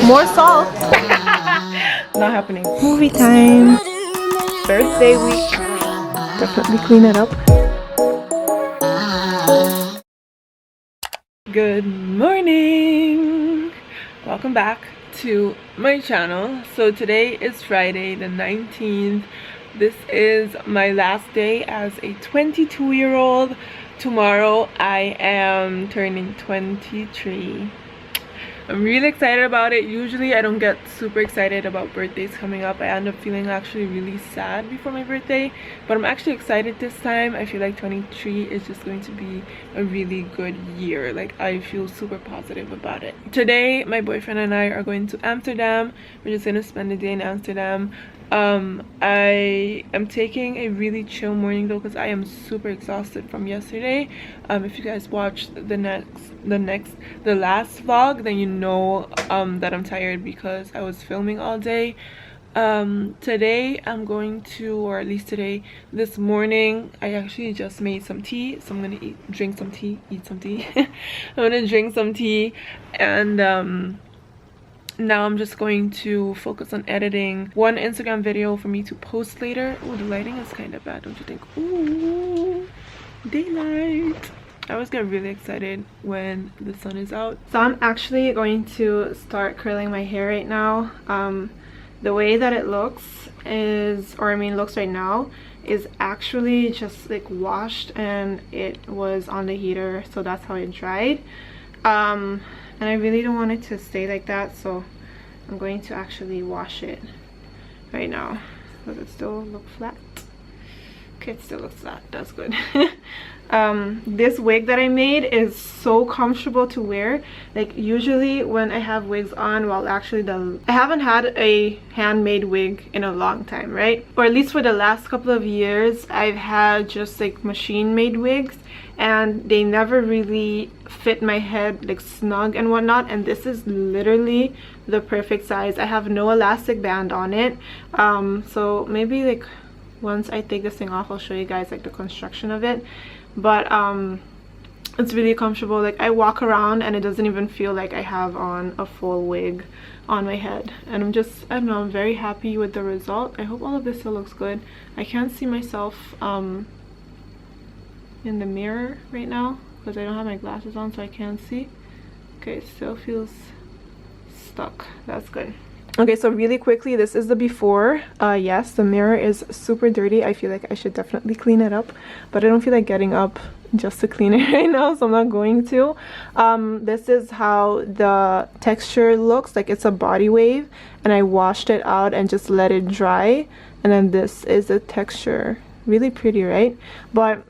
More salt. Not happening. Movie time. Birthday week. Definitely clean it up. Good morning. Welcome back to my channel. So today is Friday the 19th. This is my last day as a 22-year-old. Tomorrow I am turning 23. I'm really excited about it. Usually I don't get super excited about birthdays coming up. I end up feeling actually really sad before my birthday, but I'm actually excited this time. I feel like 23 is just going to be a really good year. Like, I feel super positive about it. Today my boyfriend and I are going to Amsterdam. We're just going to spend the day in Amsterdam. I am taking a really chill morning though, because I am super exhausted from yesterday. If you guys watched the last vlog, then you know that I'm tired because I was filming all day. Today I'm going to, or at least this morning, I actually just made some tea, so I'm gonna drink some tea. I'm gonna drink some tea, and now I'm just going to focus on editing one Instagram video for me to post later. Oh, the lighting is kind of bad, don't you think? Ooh, daylight. I always get really excited when the sun is out. So I'm actually going to start curling my hair right now. The way that it looks is, or I mean looks right now, is actually just like washed, and it was on the heater, so that's how it dried. And I really don't want it to stay like that, so I'm going to actually wash it right now. Does it still look flat? Okay, it still looks flat. That's good. This wig that I made is so comfortable to wear. Like, usually when I have wigs on, well, actually I haven't had a handmade wig in a long time, right? Or at least for the last couple of years, I've had just like machine made wigs, and they never really fit my head like snug and whatnot, and this is literally the perfect size. I have no elastic band on it, so maybe like once I take this thing off, I'll show you guys like the construction of it. But it's really comfortable. Like, I walk around and it doesn't even feel like I have on a full wig on my head, and I don't know, I'm very happy with the result. I hope all of this still looks good. I can't see myself in the mirror right now because I don't have my glasses on, so I can't see. Okay, it still feels stuck. That's good. Okay, so really quickly, this is the before. Yes, the mirror is super dirty. I feel like I should definitely clean it up, but I don't feel like getting up just to clean it right now, so I'm not going to. This is how the texture looks like. It's a body wave, and I washed it out and just let it dry, and then this is the texture. Really pretty, right? But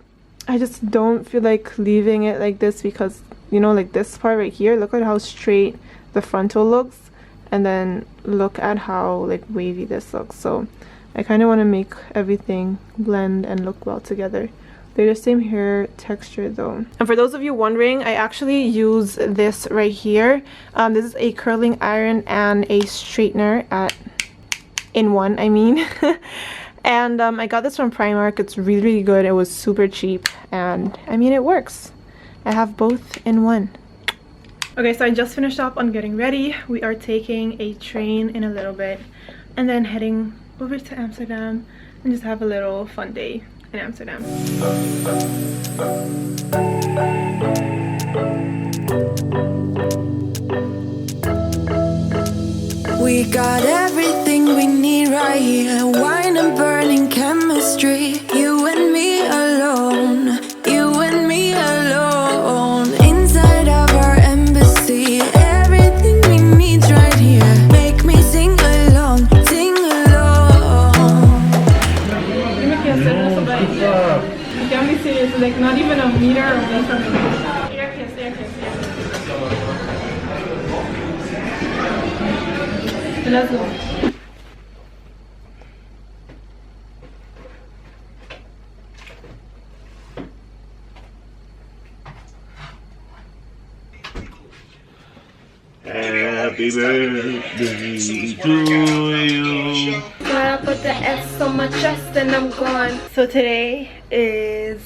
I just don't feel like leaving it like this because, you know, like this part right here, look at how straight the frontal looks, and then look at how like wavy this looks. So I kind of want to make everything blend and look well together. They're the same hair texture though. And for those of you wondering, I actually use this right here. This is a curling iron and a straightener in one, I mean. And I got this from Primark. It's really, really good. It was super cheap, and I mean, it works. I have both in one. Okay, so I just finished up on getting ready. We are taking a train in a little bit and then heading over to Amsterdam and just have a little fun day in Amsterdam. We got everything we need right here. Wine and burning chemistry. You and me alone. You and me alone. Inside of our embassy. Everything we need's right here. Make me sing along. Sing along. You can't be serious. Like, not even a meter away from me. Let's go. Happy birthday to you. Gotta put the S on my chest and I'm gone. So today is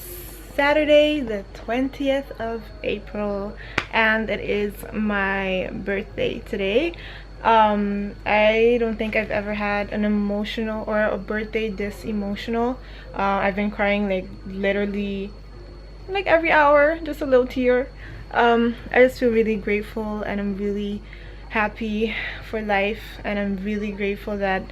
Saturday, the 20th of April, and it is my birthday today. I don't think I've ever had an emotional or a birthday this emotional. I've been crying like literally like every hour, just a little tear. I just feel really grateful, and I'm really happy for life, and I'm really grateful that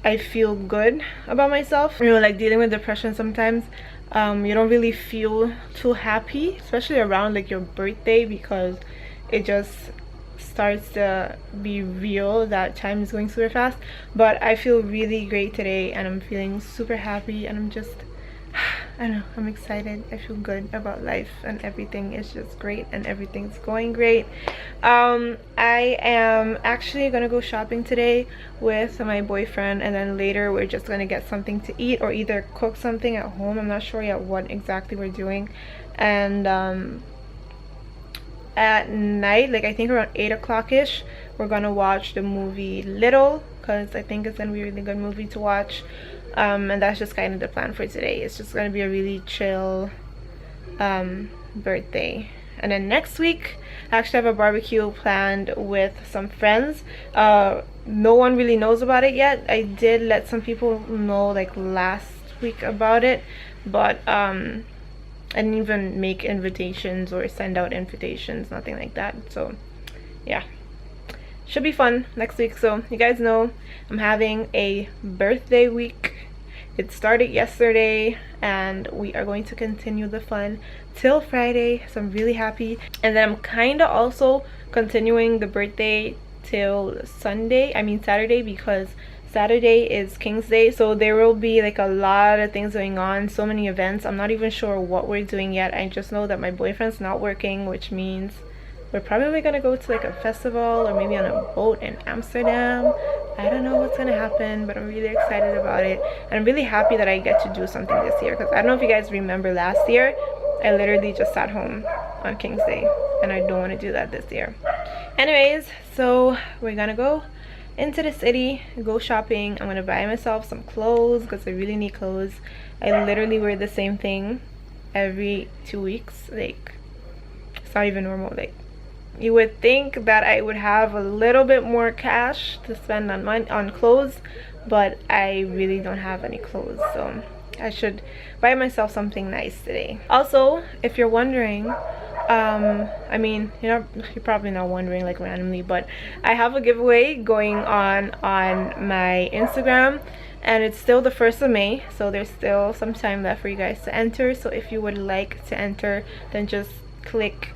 I feel good about myself. You know, like dealing with depression sometimes, you don't really feel too happy, especially around like your birthday, because it just starts to be real that time is going super fast. But I feel really great today, and I'm feeling super happy, and I'm just I don't know, I'm excited. I feel good about life, and everything is just great, and everything's going great. I am actually gonna go shopping today with my boyfriend, and then later we're just gonna get something to eat or either cook something at home. I'm not sure yet what exactly we're doing. And at night, like I think around 8 o'clock ish, we're gonna watch the movie Little, because I think it's gonna be a really good movie to watch. And that's just kind of the plan for today. It's just gonna be a really chill birthday. And then next week I actually have a barbecue planned with some friends. No one really knows about it yet. I did let some people know like last week about it, but I didn't even make invitations or send out invitations, nothing like that. So yeah, should be fun next week. So you guys know I'm having a birthday week. It started yesterday, and we are going to continue the fun till Friday, so I'm really happy. And then I'm kind of also continuing the birthday till Saturday, because Saturday is King's Day, so there will be like a lot of things going on, so many events. I'm not even sure what we're doing yet. I just know that my boyfriend's not working, which means we're probably gonna go to like a festival or maybe on a boat in Amsterdam. I don't know what's gonna happen, but I'm really excited about it, and I'm really happy that I get to do something this year, because I don't know if you guys remember last year I literally just sat home on King's Day, and I don't want to do that this year. Anyways, so we're gonna go into the city, go shopping. I'm gonna buy myself some clothes because I really need clothes. I literally wear the same thing every 2 weeks. Like, it's not even normal. Like, you would think that I would have a little bit more cash to spend on clothes, but I really don't have any clothes, so I should buy myself something nice today. Also, if you're wondering, I mean, you're probably not wondering like randomly, but I have a giveaway going on my Instagram, and it's still the 1st of May, so there's still some time left for you guys to enter. So if you would like to enter, then just click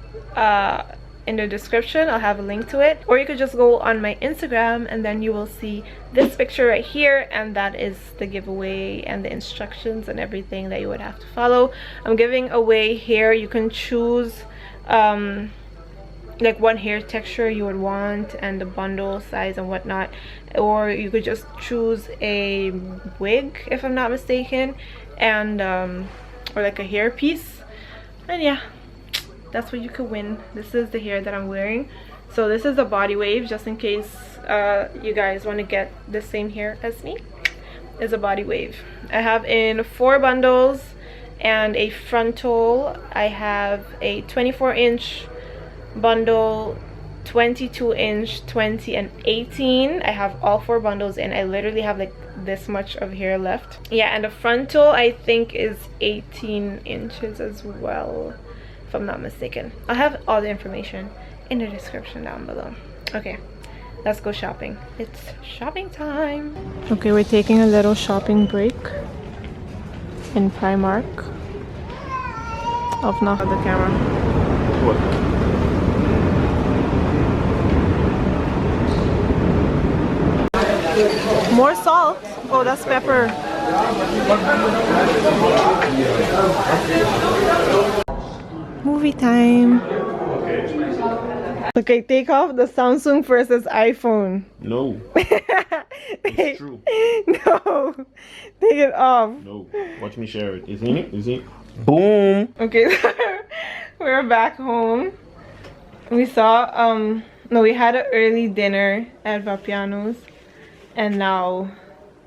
in the description. I'll have a link to it, or you could just go on my Instagram, and then you will see this picture right here, and that is the giveaway and the instructions and everything that you would have to follow. I'm giving away hair. You can choose like what hair texture you would want and the bundle size and whatnot, or you could just choose a wig if I'm not mistaken, and or like a hair piece. And yeah, that's what you could win. This is the hair that I'm wearing. So this is a body wave, just in case you guys want to get the same hair as me. It's a body wave. I have in 4 bundles and a frontal. I have a 24-inch bundle, 22-inch, 20, and 18. I have all 4 bundles in. I literally have like this much of hair left. Yeah, and the frontal I think is 18 inches as well, if I'm not mistaken. I'll have all the information in the description down below. Okay, let's go shopping. It's shopping time. Okay, we're taking a little shopping break in Primark. Off now the camera. What? More salt. Oh, that's pepper. Movie time. Okay, take off the Samsung versus iPhone. No. It's true. No, take it off. No. Watch me share it. Is it? Is it? Boom. Okay, we're back home. We saw no, we had an early dinner at Vapiano's, and now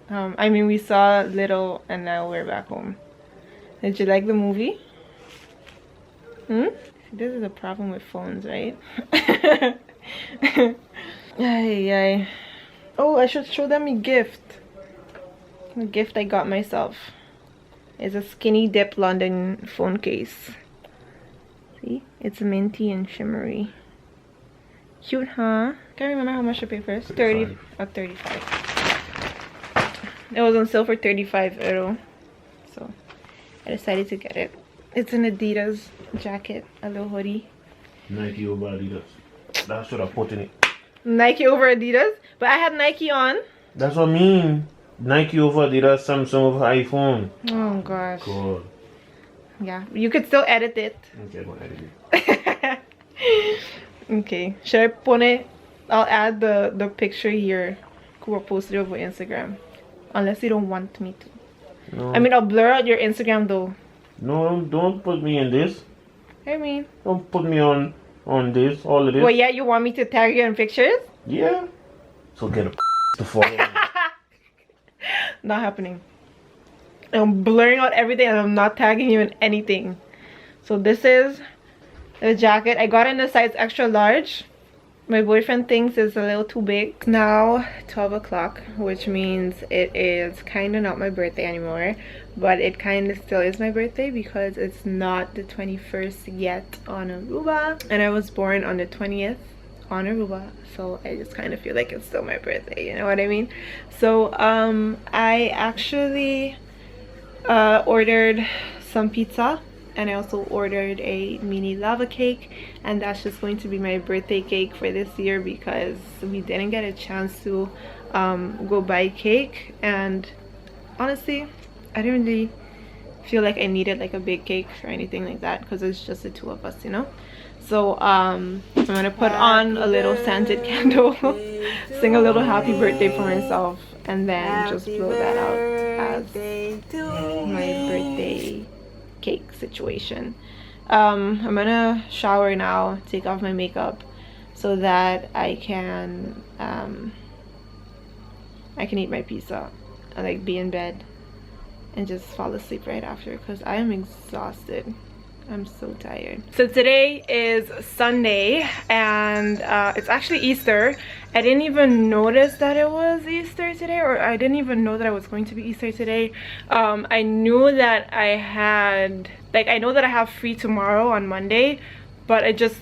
I mean, we saw Little, and now we're back home. Did you like the movie? This is a problem with phones, right? Ay. Oh, I should show them a gift. The gift I got myself is a Skinny Dip London phone case. See? It's minty and shimmery. Cute, huh? Can't remember how much I paid first. 30 or 35. It was on sale for 35 euro. So I decided to get it. It's an Adidas jacket, a little hoodie. Nike over Adidas. That's what I put in it. Nike over Adidas? But I had Nike on. That's what I mean. Nike over Adidas, Samsung over iPhone. Oh gosh. God. Yeah, you could still edit it. Okay, I'm gonna edit it. Okay, should I put it? I'll add the picture here. We'll post it over Instagram. Unless you don't want me to. No. I mean, I'll blur out your Instagram though. No, don't put me in this. I mean. Don't put me on this, all of this. Well, yeah, you want me to tag you in pictures? Yeah. So get a to follow me. Not happening. I'm blurring out everything and I'm not tagging you in anything. So this is the jacket. I got it in a size extra large. My boyfriend thinks it's a little too big. Now 12 o'clock, which means it is kind of not my birthday anymore, but it kind of still is my birthday because it's not the 21st yet on Aruba, and I was born on the 20th on Aruba, so I just kind of feel like it's still my birthday, you know what I mean? So I actually ordered some pizza, and I also ordered a mini lava cake, and that's just going to be my birthday cake for this year because we didn't get a chance to go buy cake, and honestly I didn't really feel like I needed like a big cake or anything like that because it's just the two of us, you know. So I'm gonna put on a little scented candle, sing a little happy birthday for myself, and then just blow that out as my birthday cake situation. I'm gonna shower now, take off my makeup so that I can eat my pizza and like be in bed and just fall asleep right after because I am exhausted. I'm so tired. So today is Sunday and it's actually Easter. I didn't even notice that it was Easter today, or I didn't even know that I was going to be Easter today. I knew that I had, like, I know that I have free tomorrow on Monday, but I just,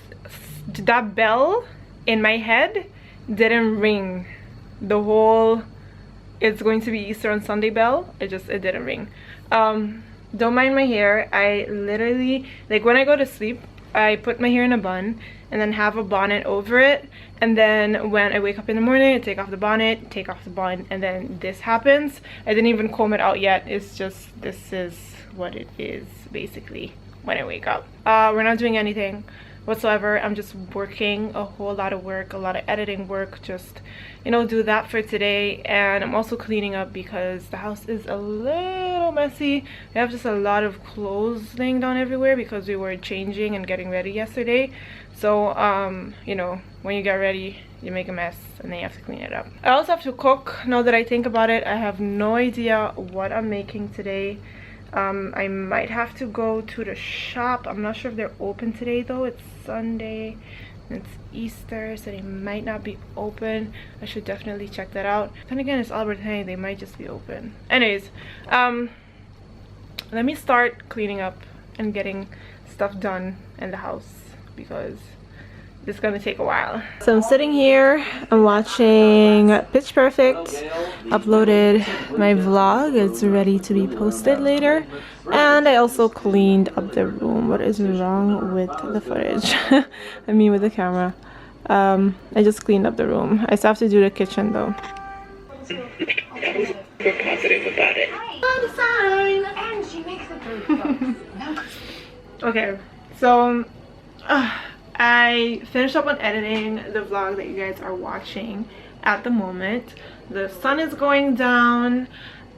that bell in my head didn't ring. The whole it's going to be Easter on Sunday bell, it didn't ring. Don't mind my hair. I literally, like, when I go to sleep I put my hair in a bun and then have a bonnet over it, and then when I wake up in the morning I take off the bonnet, take off the bun, and then this happens. I didn't even comb it out yet. It's just, this is what it is basically when I wake up. We're not doing anything whatsoever. I'm just working a whole lot of work, a lot of editing work, just, you know, do that for today. And I'm also cleaning up because the house is a little messy. We have just a lot of clothes laying down everywhere because we were changing and getting ready yesterday. So you know, when you get ready you make a mess and then you have to clean it up. I also have to cook. Now that I think about it, I have no idea what I'm making today. I might have to go to the shop. I'm not sure if they're open today though. It's Sunday and it's Easter, so they might not be open. I should definitely check that out. Then again, it's Albert Heijn, they might just be open. Anyways, let me start cleaning up and getting stuff done in the house because it's gonna take a while. So I'm sitting here, I'm watching Pitch Perfect. Uploaded my vlog, it's ready to be posted later. And I also cleaned up the room. What is wrong with the footage? I mean with the camera. I just cleaned up the room. I still have to do the kitchen though. We're positive about it. Okay, so I finished up on editing the vlog that you guys are watching at the moment. The sun is going down.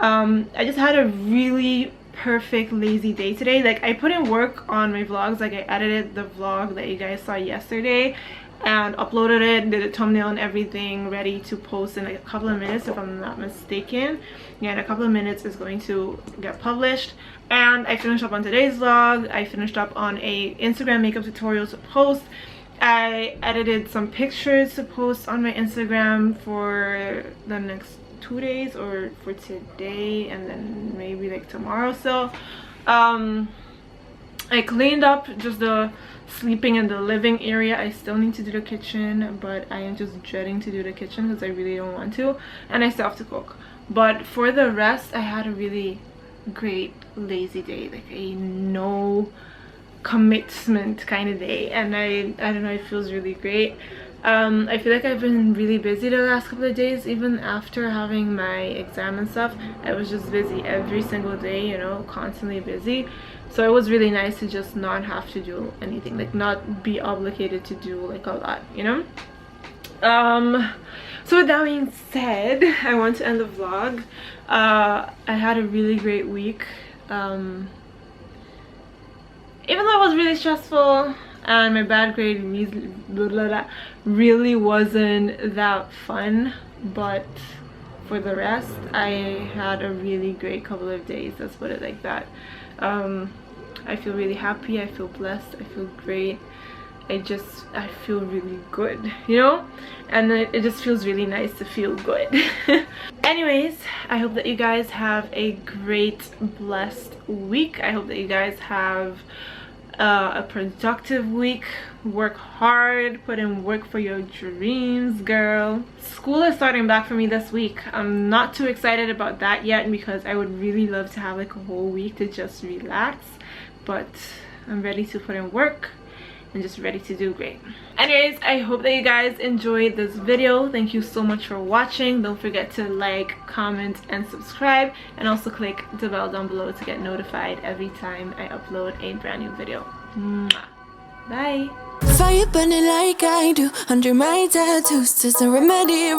I just had a really perfect lazy day today. Like, I put in work on my vlogs. Like, I edited the vlog that you guys saw yesterday and uploaded it, did a thumbnail and everything, ready to post in like a couple of minutes if I'm not mistaken. Yeah, in a couple of minutes it's going to get published. And I finished up on today's vlog. I finished up on a Instagram makeup tutorial to post. I edited some pictures to post on my Instagram for the next 2 days, or for today and then maybe like tomorrow. So I cleaned up just the sleeping and the living area. I still need to do the kitchen, but I am just dreading to do the kitchen because I really don't want to, and I still have to cook. But for the rest, I had a really great lazy day, like a no commitment kind of day, and I don't know, it feels really great. I feel like I've been really busy the last couple of days. Even after having my exam and stuff, I was just busy every single day, you know, constantly busy. So it was really nice to just not have to do anything, like not be obligated to do like a lot, you know. So with that being said, I want to end the vlog. I had a really great week, even though it was really stressful and my bad grade really wasn't that fun, but for the rest I had a really great couple of days, let's put it like that. I feel really happy, I feel blessed, I feel great. I feel really good, you know, and it just feels really nice to feel good. Anyways, I hope that you guys have a great, blessed week. I hope that you guys have a productive week. Work hard, put in work for your dreams, girl. School is starting back for me this week. I'm not too excited about that yet because I would really love to have like a whole week to just relax, but I'm ready to put in work and just ready to do great. Anyways, I hope that you guys enjoyed this video. Thank you so much for watching. Don't forget to like, comment, and subscribe, and also click the bell down below to get notified every time I upload a brand new video. Mwah. Bye. Fire burning like I do under my tattoos. There's a remedy.